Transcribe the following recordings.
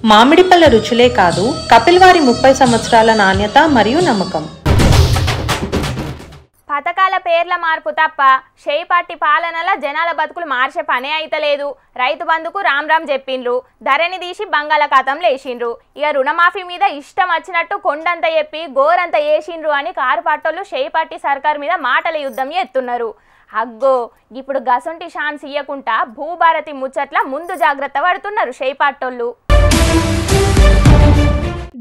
మామిడి పళ్ళ రుచులే కాదు, కపిల్ వారి 30 సంవత్సరాల నాణ్యత మరియు నమ్మకం. పథకాల పేర్ల మార్పు తప్ప షేయి పార్టీ పాలనల జనాల బతుకులు మార్చే పనే అయితలేదు. రైతు బంధుకు రామ్ రామ్ చెప్పిండ్రు, ధరని తీసి బంగాళాఖాతంలో వేసిండ్రు. ఇక రుణమాఫీ మీద ఇష్టం వచ్చినట్టు కొండంత చెప్పి గోరంత వేసిండ్రు అని కారు పార్టీలు షేయి పార్టీ సర్కార్ మీద మాటల యుద్ధం ఎత్తున్నారు. అగ్గో ఇప్పుడు గసొంటి ఛాన్స్ ఇయ్యకుండా భూభారతి ముచ్చట్ల ముందు జాగ్రత్త పడుతున్నారు షేయి పార్టీలు.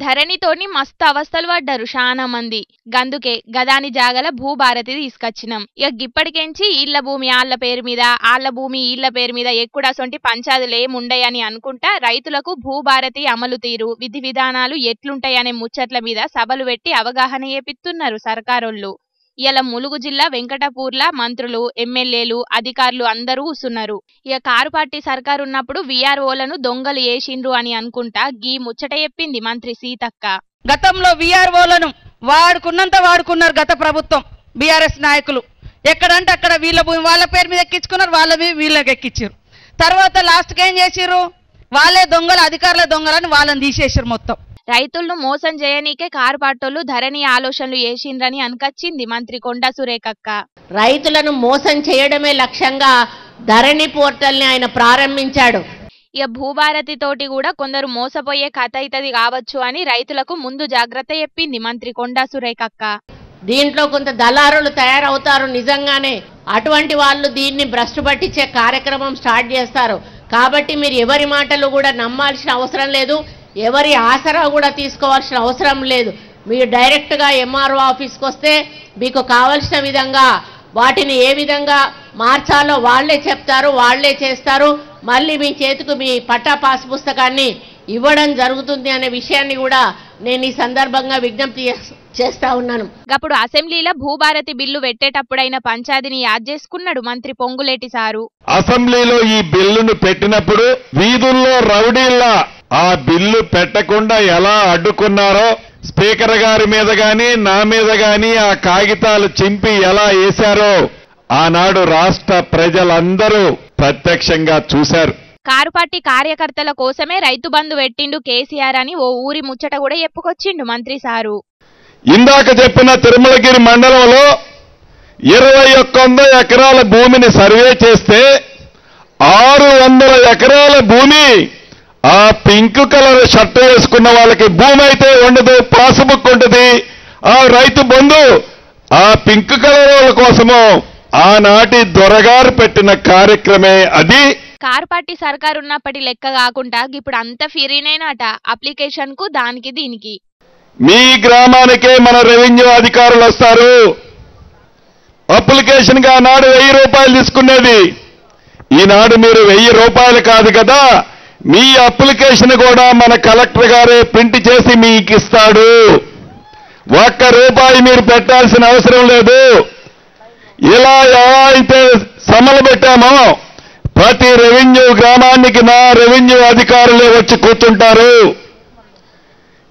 ధరణితోని మస్తు అవస్థలు పడ్డారు చాలా మంది. గందుకే గదాని జాగల భూభారతి తీసుకొచ్చినాం. ఇక గిప్పటికెంచి ఈళ్ల భూమి ఆళ్ల పేరు మీద, ఆళ్ల భూమి ఈళ్ల పేరు మీద ఎక్కుడసొంటి పంచాదులేముండయని అనుకుంటా రైతులకు భూభారతి అమలు తీరు, విధి విధానాలు ఎట్లుంటాయనే ముచ్చట్ల మీద సభలు పెట్టి అవగాహన చేపిస్తున్నారు సర్కారోళ్ళు. ఇలా ములుగు జిల్లా వెంకటపూర్ల మంత్రులు, ఎమ్మెల్యేలు, అధికారులు అందరూ కూసున్నారు. ఇక కారు పార్టీ సర్కారు ఉన్నప్పుడు విఆర్ఓలను దొంగలు వేసిండ్రు అని అనుకుంటా గీ ముచ్చట చెప్పింది మంత్రి సీతక్క. గతంలో విఆర్ఓలను వాడుకున్నంత వాడుకున్నారు గత ప్రభుత్వం బీఆర్ఎస్ నాయకులు. ఎక్కడంటే అక్కడ వీళ్ళ భూమి వాళ్ళ పేరు మీద ఎక్కించుకున్నారు, వాళ్ళ మీద వీళ్ళకి ఎక్కించారు. తర్వాత లాస్ట్కి ఏం చేసిర్రు, వాళ్ళే దొంగలు, అధికారుల దొంగలని వాళ్ళని తీసేసారు మొత్తం. రైతులను మోసం చేయనీకే కారు పార్టీలు ధరణి ఆలోచనలు చేసిండ్రని అనకచ్చింది మంత్రి కొండా సురేఖక్క. రైతులను మోసం చేయడమే లక్ష్యంగా ధరణి పోర్టల్ని ఆయన ప్రారంభించాడు. ఇక భూభారతి తోటి కూడా కొందరు మోసపోయే కథ అయితది కావచ్చు అని రైతులకు ముందు జాగ్రత్త చెప్పింది మంత్రి కొండా సురేఖక్క. దీంట్లో కొంత దళారులు తయారవుతారు నిజంగానే. అటువంటి వాళ్ళు దీన్ని భ్రష్టు పట్టించే కార్యక్రమం స్టార్ట్ చేస్తారు. కాబట్టి మీరు ఎవరి మాటలు కూడా నమ్మాల్సిన అవసరం లేదు, ఎవరి ఆసరా కూడా తీసుకోవాల్సిన అవసరం లేదు. మీరు డైరెక్ట్గా ఎంఆర్ఓ ఆఫీస్కి వస్తే మీకు కావలసిన విధంగా వాటిని ఏ విధంగా మార్చాలో వాళ్లే చెప్తారు, వాళ్లే చేస్తారు. మళ్ళీ మీ చేతికి మీ పట్టా పాస్ పుస్తకాన్ని ఇవ్వడం జరుగుతుంది అనే విషయాన్ని కూడా నేను ఈ సందర్భంగా విజ్ఞప్తి చేస్తా ఉన్నాను. అప్పుడు అసెంబ్లీలో భూభారతి బిల్లు పెట్టేటప్పుడైన పంచాయతీని యాద్ చేసుకున్నాడు మంత్రి పొంగులేటి సారు. అసెంబ్లీలో ఈ బిల్లును పెట్టినప్పుడు వీధుల్లో రౌడీల్లా ఆ బిల్లు పెట్టకుండా ఎలా అడ్డుకున్నారో, స్పీకర్ గారి మీద గాని నా మీద గాని ఆ కాగితాలు చింపి ఎలా వేశారో ఆనాడు రాష్ట్ర ప్రజలందరూ ప్రత్యక్షంగా చూశారు. కారు పార్టీ కార్యకర్తల కోసమే రైతు బంధు పెట్టిండు కేసీఆర్ అని ఓ ఊరి ముచ్చట కూడా చెప్పుకొచ్చిండు మంత్రి సారు. ఇందాక చెప్పిన తిరుమలగిరి మండలంలో 2100 ఎకరాల భూమిని సర్వే చేస్తే 600 ఎకరాల భూమి ఆ పింక్ కలర్ షర్ట్ వేసుకున్న వాళ్ళకి భూమి అయితే ఉండదు, పాస్బుక్ ఉంటుంది. ఆ రైతు బంధు ఆ పింక్ కలర్ వాళ్ళ కోసము ఆనాటి దొరగారు పెట్టిన కార్యక్రమే అది. కారు పార్టీ సర్కారు ఉన్నప్పటి లెక్క కాకుండా ఇప్పుడు అంత ఫిరీనేనట అప్లికేషన్ కు, దానికి దీనికి. మీ గ్రామానికే మన రెవెన్యూ అధికారులు వస్తారు. అప్లికేషన్ గా నాడు 1000 రూపాయలు తీసుకునేది, ఈనాడు మీరు 1000 రూపాయలు కాదు కదా, మీ అప్లికేషన్ కూడా మన కలెక్టర్ గారే ప్రింట్ చేసి మీకు ఇస్తాడు. 1 రూపాయి మీరు పెట్టాల్సిన అవసరం లేదు. ఇలా ఎలా అయితే సమ్మలు పెట్టామో ప్రతి రెవెన్యూ గ్రామానికి నా రెవెన్యూ అధికారులే వచ్చి కూర్చుంటారు,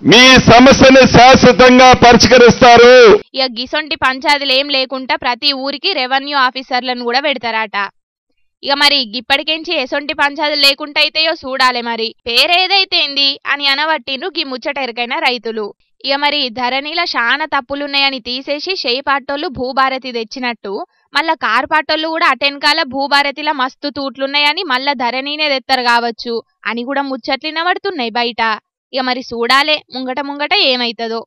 మీ సమస్యని శాశ్వతంగా పరిష్కరిస్తారు. ఇక గిసొంటి పంచాయతీలు ఏం లేకుండా ప్రతి ఊరికి రెవెన్యూ ఆఫీసర్లను కూడా పెడతారట. ఇక మరి ఇప్పటికెంచి ఎసొంటి పంచాయతీలు లేకుండా అయితేయో చూడాలి. మరి పేరేదైతేంది అని అనబట్టిండ్రు గీ ముచ్చట ఎరకైన రైతులు. ఇక మరి ధరణిలో చాలా తప్పులున్నాయని తీసేసి షేయి పార్టీలు భూభారతి తెచ్చినట్టు మళ్ళా కారు పార్టీలు కూడా అటెన్కాల భూభారతిలో మస్తు తూట్లున్నాయని మళ్ళా ధరణినే తెత్తరు కావచ్చు అని కూడా ముచ్చట్లు వినబడుతున్నాయి బయట. ఇక మరి చూడాలే ముంగట ఏమైతుందో.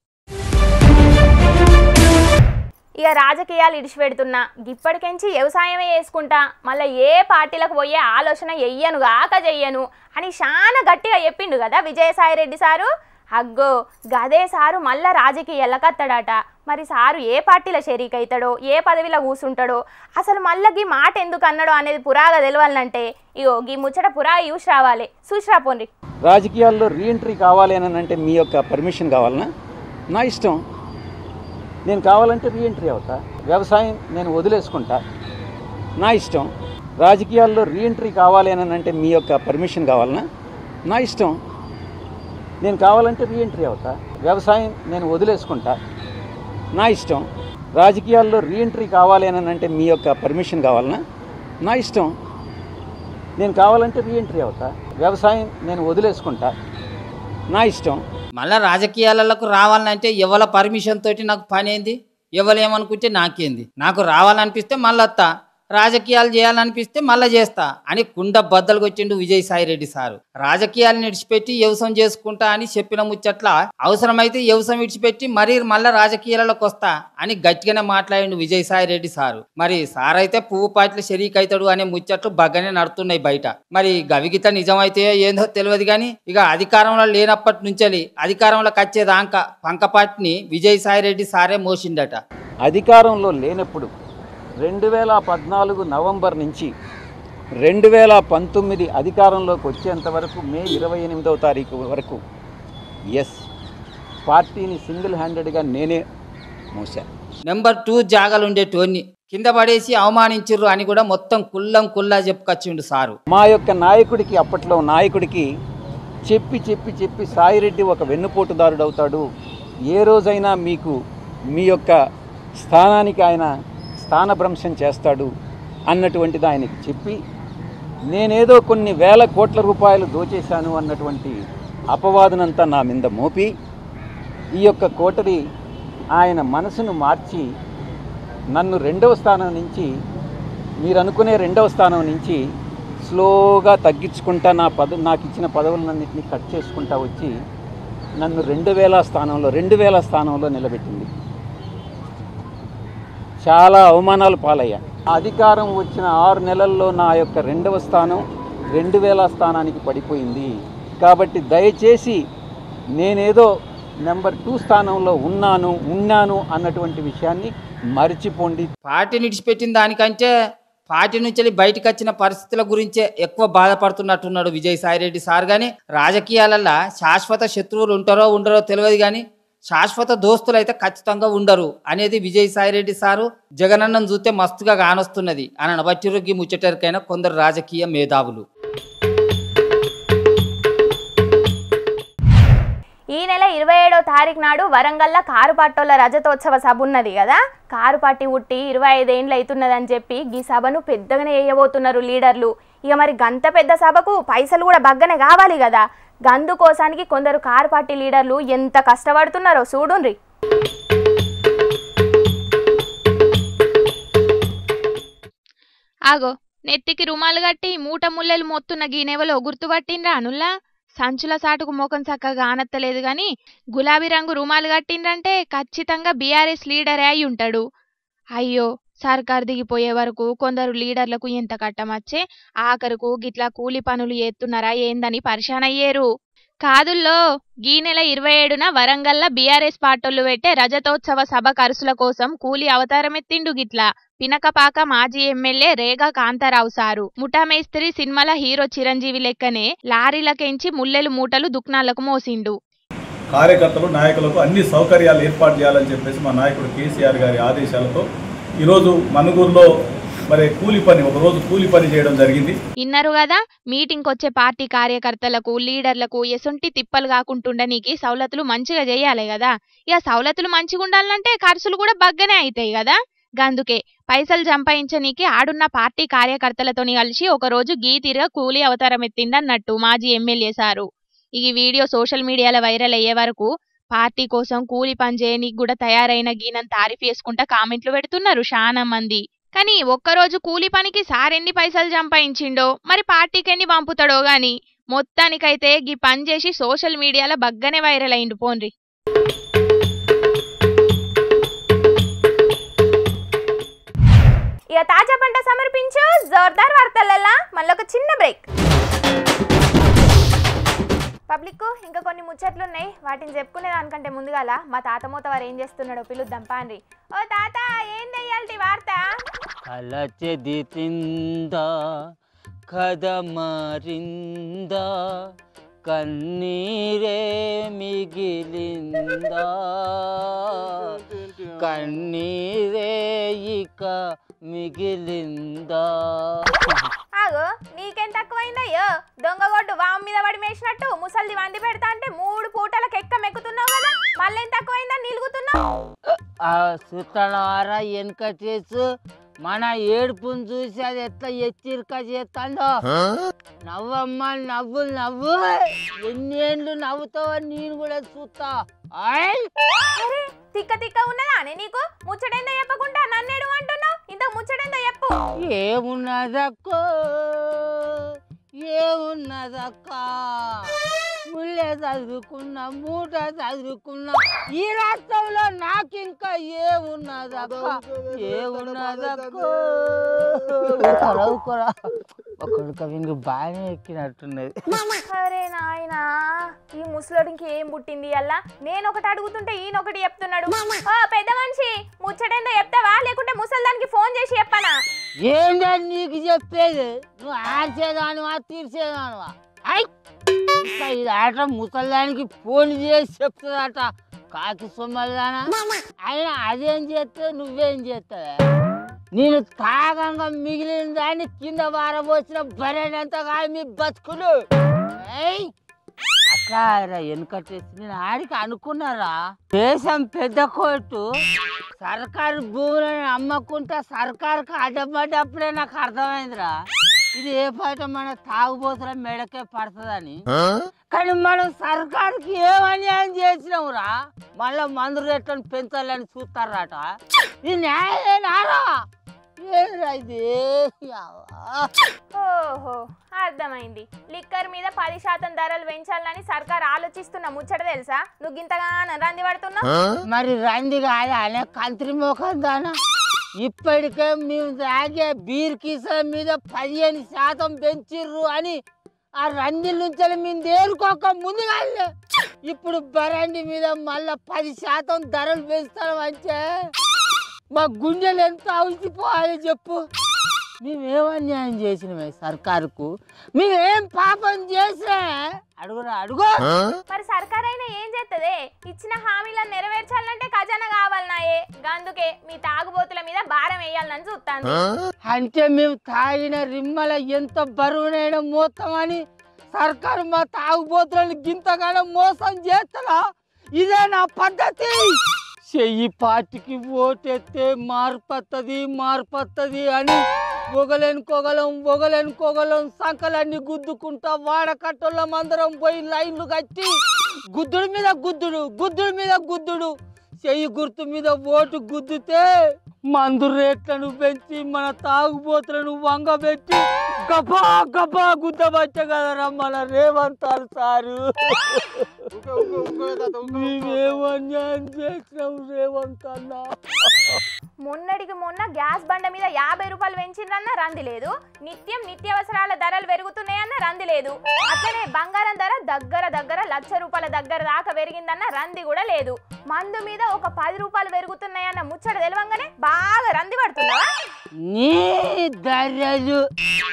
ఇక రాజకీయాలు ఇడిచిపెడుతున్నా ఇప్పటికెంచి వ్యవసాయమే చేసుకుంటా, మళ్ళీ ఏ పార్టీలకు పోయే ఆలోచన చెయ్యను గాక చెయ్యను అని చాలా గట్టిగా చెప్పిండు కదా విజయసాయిరెడ్డి సారు. అగ్గో గదే సారు మళ్ళా రాజకీయాలకు అత్తాడట. మరి సారు ఏ పార్టీలో షరీక్ అవుతాడో, ఏ పదవిలో కూర్చుంటాడో, అసలు మళ్ళీ గీ మాట ఎందుకు అన్నాడో అనేది పురాగా తెలవాలంటే ఇగో గీ ముచ్చట పురా యూస్ రావాలి, చూసిరా పోండి. రాజకీయాల్లో రీఎంట్రీ కావాలి అని అంటే మీ యొక్క పర్మిషన్ కావాలన్నా నా ఇష్టం, నేను కావాలంటే రీఎంట్రీ అవుతా. వ్యవసాయం నేను వదిలేసుకుంటా, నా ఇష్టం. రాజకీయాల్లో రీఎంట్రీ కావాలి అని అంటే మీ యొక్క పర్మిషన్ కావాలన్నా నా ఇష్టం, నేను కావాలంటే రీఎంట్రీ అవుతా. వ్యవసాయం నేను వదిలేసుకుంటా, నా ఇష్టం. రాజకీయాల్లో రీఎంట్రీ కావాలి అని అంటే మీ యొక్క పర్మిషన్ కావాలన్నా నా ఇష్టం, నేను కావాలంటే రీఎంట్రీ అవుతా. వ్యవసాయం నేను వదిలేసుకుంటా, నా ఇష్టం. మళ్ళీ రాజకీయాలకు రావాలంటే ఎవరి పర్మిషన్ తోటి నాకు పని ఏంది, ఎవరు ఏమనుకుంటే నాకేంది, నాకు రావాలనిపిస్తే మళ్ళీ వస్తా, రాజకీయాలు చేయాలనిపిస్తే మళ్ళీ చేస్తా అని కుండ బద్దలకు వచ్చిండు విజయసాయిరెడ్డి సారు. రాజకీయాలను విడిచిపెట్టి వ్యవసాయం చేసుకుంటా అని చెప్పిన ముచ్చట్ల అవసరమైతే వ్యవసాయం విడిచిపెట్టి మళ్ళీ రాజకీయాలకు వస్తా అని గట్టిగానే మాట్లాడిండు విజయసాయిరెడ్డి సారు. మరి సార్ అయితే పువ్వు పాటలు షరీక్ అవుతాడు అనే ముచ్చట్లు బాగానే నడుతున్నాయి బయట. మరి గవిగిత నిజమైతే ఏందో తెలియదు కానీ ఇక అధికారంలో లేనప్పటి నుంచి అధికారంలోకి వచ్చేదాకా పంకపాటిని విజయసాయిరెడ్డి సారే మోసిండట. అధికారంలో లేనప్పుడు 2014 నవంబర్ నుంచి 2019 అధికారంలోకి వచ్చేంత వరకు మే 28వ తారీఖు వరకు పార్టీని సింగిల్ హ్యాండెడ్గా నేనే మోసాను. నెంబర్ 2 జాగాలు ఉండేటోన్ని కింద పడేసి అవమానించరు అని కూడా మొత్తం కుల్లా చెప్పుకొచ్చిండు సారు. మా యొక్క నాయకుడికి, అప్పట్లో నాయకుడికి చెప్పి సాయిరెడ్డి ఒక వెన్నుపోటుదారుడు అవుతాడు, ఏ రోజైనా మీకు మీ యొక్క స్థానానికి ఆయన స్థానభ్రంశం చేస్తాడు అన్నటువంటిది ఆయనకి చెప్పి, నేనేదో కొన్ని వేల కోట్ల రూపాయలు దోచేశాను అన్నటువంటి అపవాదనంతా నా మీద మోపి ఈ యొక్క కోటరి ఆయన మనసును మార్చి నన్ను 2వ స్థానం నుంచి, మీరు అనుకునే 2వ స్థానం నుంచి స్లోగా తగ్గించుకుంటా నాకు ఇచ్చిన పదవులన్నింటినీ కట్ చేసుకుంటా వచ్చి నన్ను 2000 స్థానంలో నిలబెట్టింది. చాలా అవమానాలు పాలయ్యా. అధికారం వచ్చిన 6 నెలల్లో నా యొక్క 2వ స్థానం 2000 స్థానానికి పడిపోయింది. కాబట్టి దయచేసి నేనేదో నెంబర్ 2 స్థానంలో ఉన్నాను అన్నటువంటి విషయాన్ని మర్చిపోండి. పార్టీని విడిచిపెట్టిన దానికంటే పార్టీ నుంచి బయటకు వచ్చిన పరిస్థితుల గురించే ఎక్కువ బాధపడుతున్నట్టున్నాడు విజయసాయిరెడ్డి సార్. కానీ రాజకీయాలలో శాశ్వత శత్రువులు ఉంటారో ఉండరో తెలియదు, కానీ శాశ్వత దోస్తులు అయితే ఖచ్చితంగా ఉండరు అనేది విజయసాయిరెడ్డి సారు జగనన్నను చూస్తే మస్తుగా కానొస్తున్నది అని అనబట్టిరుగ్గి ముచ్చటరికైనా కొందరు రాజకీయ మేధావులు. ఈ నెల 27వ తారీఖు నాడు వరంగల్లో కారు పట్టోళ్ళ రజతోత్సవ సభ ఉన్నది కదా. కారు పట్టి ఉట్టి 25 ఏండ్లు అవుతున్నదని చెప్పి ఈ సభను పెద్దగానే వేయబోతున్నారు లీడర్లు. ఇక మరి గంత పెద్ద సభకు పైసలు కూడా బగ్గనే కావాలి కదా. గందు కోసానికి కొందరు కారు పార్టీ లీడర్లు ఎంత కష్టపడుతున్నారో చూడుండ్రి. ఆగో, నెత్తికి రుమాలు కట్టి మూట ముల్లెలు మొత్తున్న గీనెవలో గుర్తుపట్టిండ్రా అనుల్లా? సంచుల సాటుకు ముఖం చక్కగా ఆనత్తలేదు గాని గులాబీ రంగు రుమాలు కట్టిండ్రంటే ఖచ్చితంగా బీఆర్ఎస్ లీడరే అయి ఉంటాడు. అయ్యో, సర్కార్ దిగిపోయే వరకు కొందరు లీడర్లకు ఎంత కట్టమచ్చే, ఆఖరుకు గిట్లా కూలి పనులు చేస్తున్నారా ఏందని పరిశాన్ అయ్యేరు. కాదుల్లో ఈ నెల 27న వరంగల్ల బీఆర్ఎస్ పార్టోళ్లు పెట్టే రజతోత్సవ సభ ఖర్చుల కోసం కూలి అవతారమెత్తిండు గిట్లా పినకపాక మాజీ ఎమ్మెల్యే రేగా కాంతారావు సారు. ముఠామేస్త్రి సినిమాల హీరో చిరంజీవి లెక్కనే లారీలకెంచి ముల్లెలు మూటలు దుక్నాలకు మోసిండు. కార్యకర్తలు నాయకులకు అన్ని సౌకర్యాలు ఏర్పాటు చేయాలని చెప్పేసి మా నాయకుడు కేసీఆర్ గారి ఆదేశాలతో ఈరోజు మనుగూరులో మరి ఒకరోజు కూలి పని చేయడం జరిగింది. ఇన్నారు కదా, మీటింగ్ వచ్చే పార్టీ కార్యకర్తలకు లీడర్లకు ఎసొంటి తిప్పలు కాకుంటుండనీకి సౌలతులు మంచిగా చేయాలి కదా. ఇక సౌలతులు మంచిగా ఉండాలంటే ఖర్చులు కూడా బగ్గనే అవుతాయి కదా. గందుకే పైసలు సంపాదించనీకి ఆడున్న పార్టీ కార్యకర్తలతోని కలిసి ఒకరోజు గీతిరిగా కూలి అవతారం ఎత్తిండన్నట్టు మాజీ ఎమ్మెల్యే సారు. ఈ వీడియో సోషల్ మీడియాలో వైరల్ అయ్యే వరకు పార్టీ కోసం కూలి పని చేయనీకి కూడా తయారైన గీనని తారీఫ్ చేసుకుంటా కామెంట్లు పెడుతున్నారు చాలా మంది. కానీ ఒక్కరోజు కూలి పనికి సారెన్ని పైసలు సంపాదించిండో మరి పార్టీకి ఎన్ని పంపుతాడో గాని మొత్తానికైతే గీ పని చేసి సోషల్ మీడియాలో బగ్గనే వైరల్ అయిండు పోన్రి. ఇక తాజా పంట సమర్పించు జోర్దార్ వార్తలల్లా మళ్ళొక చిన్న బ్రేక్. పబ్లిక్ ఇంకా కొన్ని ముచ్చట్లున్నాయి, వాటిని చెప్పుకునే దానికంటే ముందుగాల మా తాత మూతవారు ఏం చేస్తున్నాడో పిలుద్దాం పాండ్రి. ఓ తాత, ఏం దెయ్యాలి వార్త? కలచెదితిందా కదమరిందా కన్నీరే మిగిలిందా కన్నీరే ఇక మిగిలిందా. ఆగో, నీకేం తక్కువైందయ్యో? దొంగగొడ్డు వాము మీద పడి మేసినట్టు ముసలిది వండి పెడతా అంటే 3 పూటలకు మెక్కుతున్నావు కదా, మళ్ళేం తక్కువైందని నిలుగుతున్నావు? సుతనారా వెనక చేసు మన ఏడుపుని చూసి అది ఎట్లా ఎచ్చిరిక చేస్తాందో. నవ్వమ్మా నవ్వులు నవ్వు, ఎన్ని ఏండ్లు నవ్వుతావో నేను కూడా చూస్తా. తిక్క తిక్క ఉన్నదా అనే నీకు? ముచ్చటేందో చెప్పకుండా నన్నేడు అంటున్నావు? ఇంత ముచ్చటేందో చెప్పు. ఏమున్నదక్కో ఏమున్నదక్క, ముళ్ళే చదువుకున్నా మూట చదువుకున్నా, ఈ రాష్ట్రంలో నాకింకా ఏమున్నదక్క ఏమున్నదక్కో. ఒకడికి ఇంక బాగానే ఎక్కినట్టున్నది. అరే నాయనా, ఈ ముసలోడికి ఏం పుట్టింది అలా? నేను ఒకటి అడుగుతుంటే ఈయన ఒకటి చెప్తున్నాడు. ఓ పెద్ద మనిషి, ముచ్చటేందో చెప్తావా లేకుంటే ముసల్దానికి ఫోన్ చేసి చెప్పానా? ఏంటని నీకు చెప్పేది? నువ్వు ఆర్చేదానివా తీర్చేదానివా? ఇది ఆట ముసల్దానికి ఫోన్ చేసి చెప్తుందట, కాకి సొమ్మల్దానా. అయినా అదేం చేస్తే నువ్వేం చేస్తావా? నేను తాగంగా మిగిలిన దాన్ని కింద వారబోసిన బరేనంతగా మీ బతుకులు. అట్లా వెనుకట్టేసి నేను ఆడికి అనుకున్నారా, దేశం పెద్ద కోర్టు సర్కారు భూములను అమ్మకుంటా సర్కారుకు అడ్డపడ్డప్పుడే నాకు అర్థమైందిరా, ఇది ఏ పాట మన తాగుబోతుల మెడకే పడుతుందని. కానీ మనం సర్కారుకి ఏం అన్యాయం చేసినావురా, మళ్ళా మందు రేట్లను పెంచాలని చూస్తారట. ఇది న్యాయమేనారా? ఓహో అర్థమైంది. లిక్కర్ మీద 10% ధరలు పెంచాలని సర్కార్ ఆలోచిస్తున్న ముచ్చట తెలుసా? నువ్వు ఇంతగానో రంది పడుతున్నావు. మరి రంది కాదా అనే కంత్రి మోకం దానా? ఇప్పటికే మేము తాగే బీర్ కీసల మీద 15% పెంచిర్రు అని ఆ రంది నుంచి మేము దేరుకోక ముందుగా ఇప్పుడు బరండి మీద మళ్ళా 10% ధరలు పెంచుతాం అంటే మా గుండెలు ఎంత అవిసిపోవాలి చెప్పు. మేమేం అన్యాయం చేసినమే సర్కారుకు? మేమేం పాపం చేసినా? అడుగురా అడుగు. మరి సర్కార్ అయినా ఏం చేస్తుంది? ఇచ్చిన హామీలను నెరవేర్చాలంటే ఖజానా కావాలన్నాయే, అందుకే మీ తాగుబోతుల మీద భారం వేయాలని చూస్తాను. అంటే మేము తాగిన రిమ్మల ఎంత బరువునైనా మోస్తామని సర్కారు మా తాగుబోతులను గింతగానో మోసం చేస్తారా? ఇదే నా పద్ధతి. చెయ్యి పార్టీకి ఓటెత్తే మార్పత్తది అని ఒగలెనుకోగలం సంకలన్నీ గుద్దుకుంటా వాడకట్టోళ్ళం అందరం పోయి లైన్లు కట్టి గుద్దుడు మీద గుద్దుడు చెయ్యి గుర్తు మీద ఓటు గుద్దితే మందు రేట్లను పెంచి మన తాగుబోతులను వంగబెట్టి గబా గుద్దబట్ట కదరా మన రేవంతాలు సారు. మేమేమన్యాయం చేసినాం రేవంతన్నా? మొన్నటికి మొన్న గ్యాస్ బండ మీద 50 రూపాయలు పెంచిందన్న రంది లేదు, నిత్యావసరాల ధరలు పెరుగుతున్నాయన్న రంది లేదు, అట్లనే బంగారం ధర దగ్గర ₹1,00,000 దగ్గర దాకా పెరిగిందన్న రంది కూడా లేదు. మందు మీద ఒక 10 రూపాయలు పెరుగుతున్నాయన్న ముచ్చట తెలవంగానే బాగా రంది పడుతున్నావా? నీ ధరలు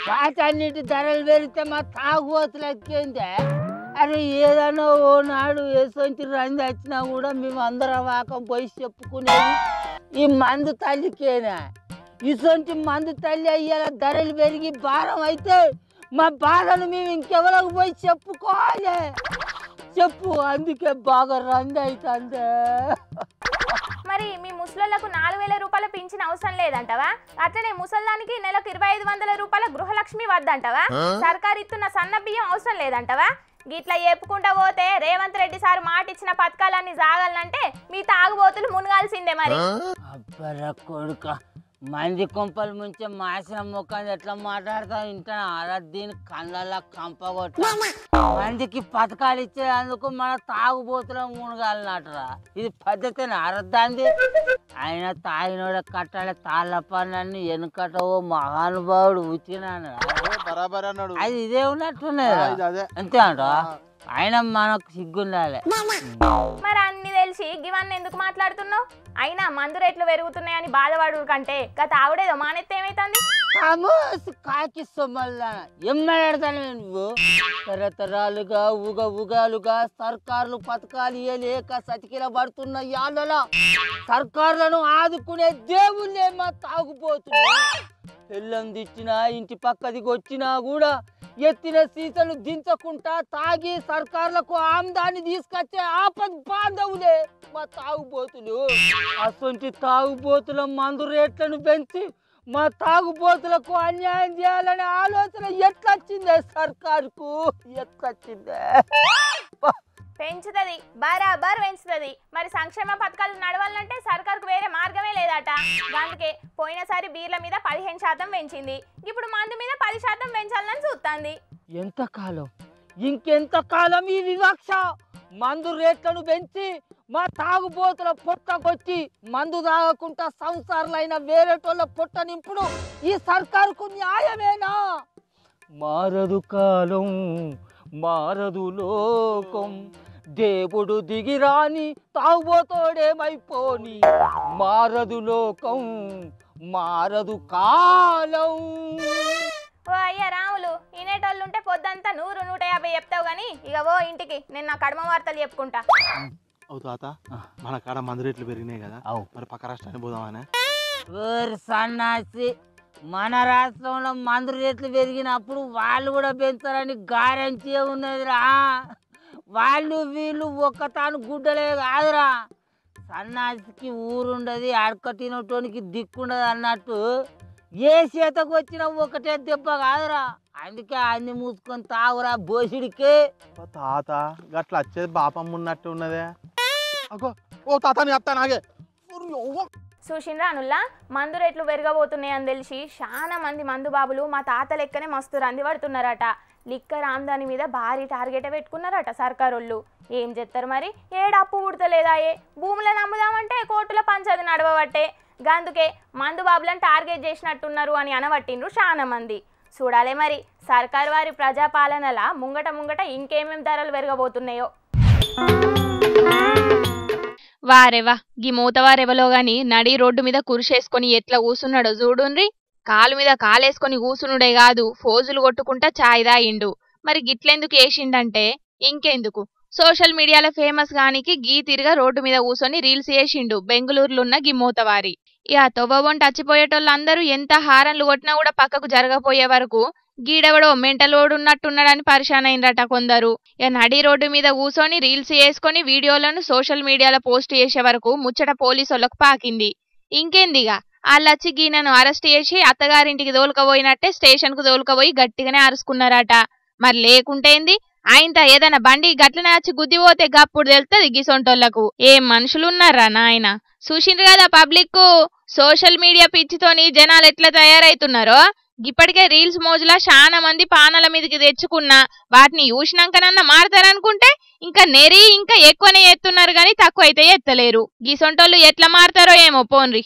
వాటన్నిటి ధరలు పెరిగితే మా తాగుబోతులు ఎక్కిందే. అరే ఏదైనా ఓ నాడు ఎసొంటి రంది వచ్చినా కూడా మేము అందరం వాకం పోయి చెప్పుకునేది ఈ మందు తల్లికేనా. ఇసొంటి మందు తల్లి అయ్యేలా ధరలు పెరిగి భారం అయితే మా బాధను మేము ఇంకెవరికి పోయి చెప్పుకోవాలి చెప్పు. అందుకే బాగా రంది అవుతుందే. మరి మీ ముసలోళ్లకు 4,000 రూపాయల పింఛన్ అవసరం లేదంటవా? అట్లనే ముసల్దానికి నెలకు 2,500 రూపాయల గృహలక్ష్మి వద్దంటవా? సర్కారు ఇస్తున్న సన్న బియ్యం అవసరం లేదంటవా? గిట్లా చెప్పుకుంటా పోతే రేవంత్ రెడ్డి సార్ మాట ఇచ్చిన పథకాలన్నీ సాగాలంటే మీ తాగుబోతులు మునగాల్సిందే. మరి అబ్బరా కొడుక, మంది కొంపలు ముంచే మాసిన ముఖం ఎట్లా మాట్లాడతా వింటాను. అలా దీని కళ్ళల్లో కంపగొట్ట మందికి పథకాలు ఇచ్చేందుకు మన తాగుబోతుల మునగాలన్నట్టురా. ఇది పద్ధతిని అరద్దాంది. ఆయన తాగినోడ కట్టాలి తాళ్ళ పనులన్నీ వెనుకట ఓ మహానుభావుడు ఉచినాను అది ఇదే ఉన్నట్టున్నది అంతే అంట. ఆయన మనకు సిగ్గుండాలి. మరి అన్ని తెలిసి ఇవన్నీ ఎందుకు మాట్లాడుతున్నావు? అయినా మందు రేట్లు పెరుగుతున్నాయని బాధపడు కంటే గత ఆవిడేదో మానెత్తే ఏమైతుంది? కాకి సొమ్మల్దానా ఏం మాట్లాడతాను నువ్వు? తరతరాలుగా ఉగాలుగా సర్కారులు పథకాలు ఇయ్యలేక సతికిల పడుతున్న యాళ్ళ సర్కారులను ఆదుకునే దేవుళ్ళే మా తాగుపోతుంది. పెళ్ళం తెచ్చినా ఇంటి పక్కదికి వచ్చినా కూడా ఎత్తిన సీసలు దించకుండా తాగి సర్కారులకు ఆమ్దాన్ని తీసుకొచ్చే ఆపద్ బాంధవులే మా తాగుబోతులు. అసొంటి తాగుబోతుల మందు రేట్లను పెంచి మా తాగుబోతులకు అన్యాయం చేయాలనే ఆలోచన ఎట్లొచ్చిందే సర్కారుకు? ఎట్లొచ్చిందే? పెంచుతుంది, బరాబర్ పెంచుతుంది. మరి సంక్షేమ పథకాలు నడవాలంటే సర్కారుకు వేరే మార్గమే లేదట. అందుకే పోయినసారి బీర్ల మీద 15% పెంచింది, ఇప్పుడు మందు మీద 10% పెంచాలని చూస్తుంది. ఎంతకాలం, ఇంకెంతకాలం ఈ వివక్ష? మందు రేట్లను పెంచి మా తాగుబోతుల పొట్టకొచ్చి మందు తాగకుండా సంసారాలైన వేరేటోళ్ళ పొట్ట నింపుడు ఈ సర్కారుకు న్యాయమేనా? మారదు కాలం, మారదు లోకం, దేవుడు దిగిరాని తాగుబోతోడేమైపోని. మారదు లోకం, మారదు కాలం. ఓ అయ్యా రాములు, ఇనేటోళ్ళు ఉంటే పొద్దంతా 100, 150 చెప్తావు కానీ ఇక ఓ ఇంటికి నేను నా కడమ వార్తలు చెప్పుకుంటా. అవు తాత, మన కాడ మందు రేట్లు పెరిగినాయి కదా, మరి పక్క రాష్ట్రానికి పోదామనే. సన్నాసి, మన రాష్ట్రంలో మందు రేట్లు పెరిగినప్పుడు వాళ్ళు కూడా పెంచారని గ్యారెంటీ ఉన్నదిరా. వాళ్ళు వీళ్ళు ఒక్కతాను గుడ్డలే కాదురా. సన్నాసికి ఊరుండదు, అడకటినటోనికి దిక్కుండదు అన్నట్టు ఏ చేతకు వచ్చినా ఒకటే దెబ్బ కాదురా. అందుకే అన్ని మూసుకొని తాగురా బోసిడికే. తాత గట్ల వచ్చేది బాపమ్మ ఉన్నట్టు ఉన్నదే. ఓ తాత నీ చెప్తా నాగే. చూసిండ్రా అనుల్లా, మందు రేట్లు పెరగబోతున్నాయని తెలిసి చాలా మంది మందు బాబులు మా తాత లెక్కనే మస్తు రంది పడుతున్నారట. లిక్కర్ ఆమ్దాని మీద భారీ టార్గెట్ పెట్టుకున్నారట సర్కారోళ్ళు. ఏం చేస్తారు మరి? ఏడు అప్పు పుడతలేదాయే, భూములను అమ్ముదామంటే కోర్టుల పంచాది నడవబట్టే. అందుకే మందు బాబులను టార్గెట్ చేసినట్టున్నారు అని అనబట్టిండ్రు చాలా మంది. చూడాలే మరి సర్కారు వారి ప్రజాపాలనలా ముంగట ఇంకేమేం ధరలు పెరగబోతున్నాయో. వారెవా గీ మూతవారెవలో గాని నడి రోడ్డు మీద కురిసేసుకొని ఎట్లా కూసున్నాడో చూడుండ్రి. కాలు మీద కాలేసుకొని కూసునుడే కాదు, ఫోజులు కొట్టుకుంటా చాయ్ తాగిండు. మరి గిట్లెందుకు వేసిండంటే ఇంకెందుకు, సోషల్ మీడియాలో ఫేమస్ గానికి గీ తిరిగా రోడ్డు మీద కూసొని రీల్స్ చేసిండు బెంగళూరులో ఉన్న గి మూతవారి. ఇక తొవ్వబొంట చచ్చిపోయేటోళ్ళందరూ ఎంత హారన్లు కొట్టినా కూడా పక్కకు జరగపోయే వరకు గీడెవడో మెంటల్ ఓడున్నట్టున్నాడని పరిశాన్ అయినరట కొందరు. ఇక నడి రోడ్డు మీద కూసొని రీల్స్ చేసుకొని వీడియోలను సోషల్ మీడియాలో పోస్ట్ చేసే వరకు ముచ్చట పోలీసులకు పాకింది. ఇంకేందిగా వాళ్ళొచ్చి గీనను అరెస్ట్ చేసి అత్తగారింటికి దోలుకపోయినట్టే స్టేషన్ కు దోలుకపోయి గట్టిగానే అరుచుకున్నారట. మరి లేకుంటేంది, ఆయనతో ఏదైనా బండి గట్లనే వచ్చి గుద్దిపోతే గప్పుడు తెలుస్తుంది గిసొంటోళ్లకు. ఏం మనుషులున్నారా నాయన. చూసిండ్రు కదా పబ్లిక్, సోషల్ మీడియా పిచ్చితోని జనాలు ఎట్లా తయారైతున్నారో. ఇప్పటికే రీల్స్ మోజులా చాలా మంది పానాల మీదకి తెచ్చుకున్నా వాటిని చూసినాకనన్నా మారతారనుకుంటే ఇంకా నెరి ఇంకా ఎక్కువనే ఎత్తున్నారు గాని తక్కువ అయితే ఎత్తలేరు. గిసొంటోళ్ళు ఎట్లా మారతారో ఏమో పోన్రి.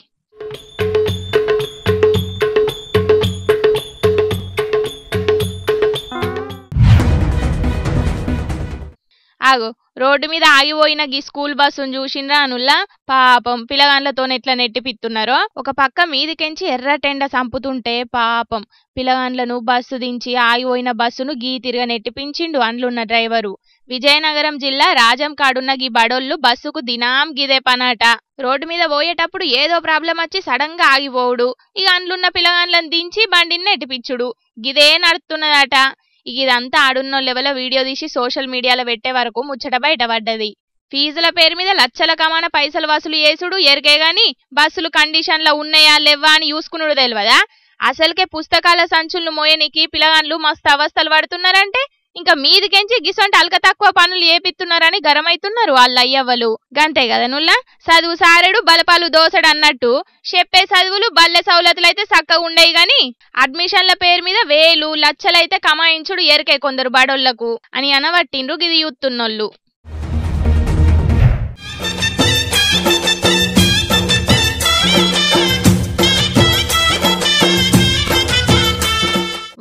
ఆగో, రోడ్డు మీద ఆగిపోయిన గీ స్కూల్ బస్సును చూసిండ్రా అనుల్లా. పాపం పిల్లగాండ్లతో ఎట్లా నెట్టిపిస్తున్నారో. ఒక పక్క మీదికెంచి ఎర్రటెండ సంపుతుంటే పాపం పిల్లగాండ్లను బస్సు దించి ఆగిపోయిన బస్సును గీ తిరగ నెట్టిపించిండు అండ్లున్న డ్రైవరు. విజయనగరం జిల్లా రాజం కాడున్న గీ బడోళ్ళు బస్సుకు దినాం గిదే పనాట. రోడ్డు మీద పోయేటప్పుడు ఏదో ప్రాబ్లం వచ్చి సడన్ గా ఆగిపోవుడు, ఇక అండ్లున్న పిల్లగాండ్లను దించి బండిని నెట్టిపిచ్చుడు, గిదే నడుస్తున్నదట. ఇక ఇదంతా ఆడున్న లెవెల్ వీడియో తీసి సోషల్ మీడియాలో పెట్టే వరకు ముచ్చట బయటపడ్డది. ఫీజుల పేరు మీద లక్షల కమాన పైసలు వసూలు చేసుడు ఎరికే గాని బస్సులు కండిషన్లో ఉన్నాయా లేవా అని చూసుకున్నాడు తెలియదా. అసలుకే పుస్తకాల సంచులను మోయనికి పిల్లగాండ్లు మస్తు అవస్థలు పడుతున్నారంటే ఇంకా మీదికెంచి గిసొంటి అల్క తక్కువ పనులు ఏపిస్తున్నారని గరమైతున్నారు వాళ్ళ అయ్యవ్వలు. గంతే కదా నుల్లా, చదువు సారెడు బలపాలు దోసడు అన్నట్టు చెప్పే చదువులు బల్లె సౌలతులు అయితే చక్కగా ఉండేవి గాని అడ్మిషన్ల పేరు మీద వేలు లక్షలైతే కమాయించుడు ఎరికే కొందరు బడోళ్లకు అని అనబట్టిండ్రు గిది యూత్తున్నోళ్ళు.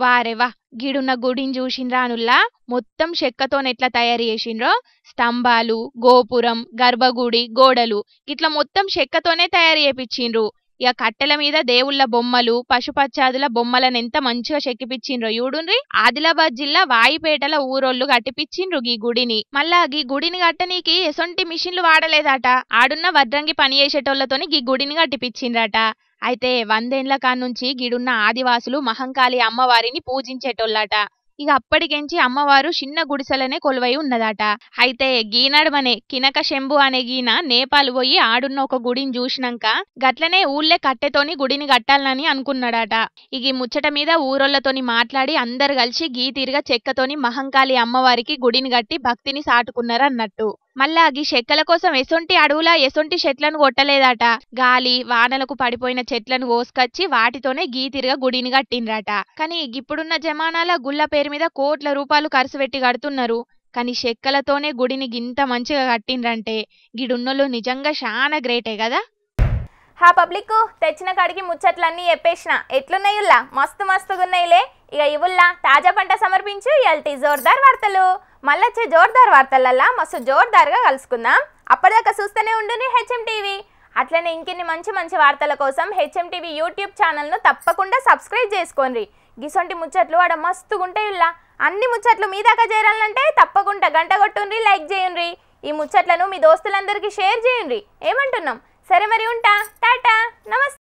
వారేవా గిడున్న గుడిని చూసిండ్రా అనుల్లా. మొత్తం చెక్కతోనెట్లా తయారు చేసిండ్రో. స్తంభాలు, గోపురం, గర్భగుడి, గోడలు ఇట్లా మొత్తం చెక్కతోనే తయారు చేపించిండ్రు. ఇక కట్టెల మీద దేవుళ్ళ బొమ్మలు, పశుపక్షాదుల బొమ్మలను ఎంత మంచిగా చెక్కిపిచ్చిండ్రో చూడుండ్రి. ఆదిలాబాద్ జిల్లా వాయిపేటల ఊరోళ్ళు కట్టిపిచ్చిండ్రు గీ గుడిని. మళ్ళా గీ గుడిని కట్టనీకి ఎసొంటి మిషన్లు వాడలేదట. ఆడున్న వడ్రంగి పని చేసేటోళ్లతోని గీ గుడిని కట్టిపిచ్చిండ్రట. అయితే 100 ఏళ్ల కానుంచి గిడున్న ఆదివాసులు మహంకాళి అమ్మవారిని పూజించేటోళ్ళట. ఇక అప్పటికెంచి అమ్మవారు చిన్న గుడిసెలనే కొలువై ఉన్నదట. అయితే గీనడమనే కినక శంభు అనే గీన నేపాల్ పోయి ఆడున్న ఒక గుడిని చూసినాక గట్లనే ఊళ్ళే కట్టెతోని గుడిని కట్టాలని అనుకున్నాడట. ఇక ముచ్చట మీద ఊరోళ్లతోని మాట్లాడి అందరు కలిసి గీ తీరుగా చెక్కతోని మహంకాళి అమ్మవారికి గుడిని కట్టి భక్తిని సాటుకున్నారు అన్నట్టు. మళ్ళా గీ చెక్కల కోసం ఎసొంటి అడవులా ఎసొంటి చెట్లను కొట్టలేదట. గాలి వానలకు పడిపోయిన చెట్లను కోసుకొచ్చి వాటితోనే గీ తీరుగా గుడిని కట్టిండ్రట. కానీ ఇప్పుడున్న జమానాల గుళ్ళ పేరు మీద కోట్ల రూపాయలు ఖర్చు పెట్టి కడుతున్నారు. కానీ చెక్కలతోనే గుడిని గింత మంచిగా కట్టిండ్రంటే గిడున్నోళ్ళు నిజంగా చాలా గ్రేటే కదా. హా పబ్లిక్ తెచ్చిన కాడికి ముచ్చట్లన్నీ చెప్పేసిన ఎట్లున్నాయుల్లా మస్తు మస్తుగున్నాయిలే. ఇక ఇవుల్లా తాజా పంట సమర్పించు ఎల్టీ జోర్దార్ వార్తలు. మళ్ళొచ్చే జోర్దార్ వార్తలల్లా మస్తు జోర్దార్గా కలుసుకుందాం. అప్పటిదాకా చూస్తూనే ఉండుని హెచ్ఎం టీవీ. అట్లనే ఇంకెన్ని మంచి మంచి వార్తల కోసం హెచ్ఎం టీవీ యూట్యూబ్ ఛానల్ను తప్పకుండా సబ్స్క్రైబ్ చేసుకోండి. గిసొంటి ముచ్చట్లు ఆడ మస్తుగుంటాయిల్లా. అన్ని ముచ్చట్లు మీ దాకా చేరాలంటే తప్పకుండా గంట కొట్టుండ్రి, లైక్ చేయండి. ఈ ముచ్చట్లను మీ దోస్తులందరికీ షేర్ చేయండి. ఏమంటున్నాం? సరే మరి ఉంటా. టాటా, నమస్తే.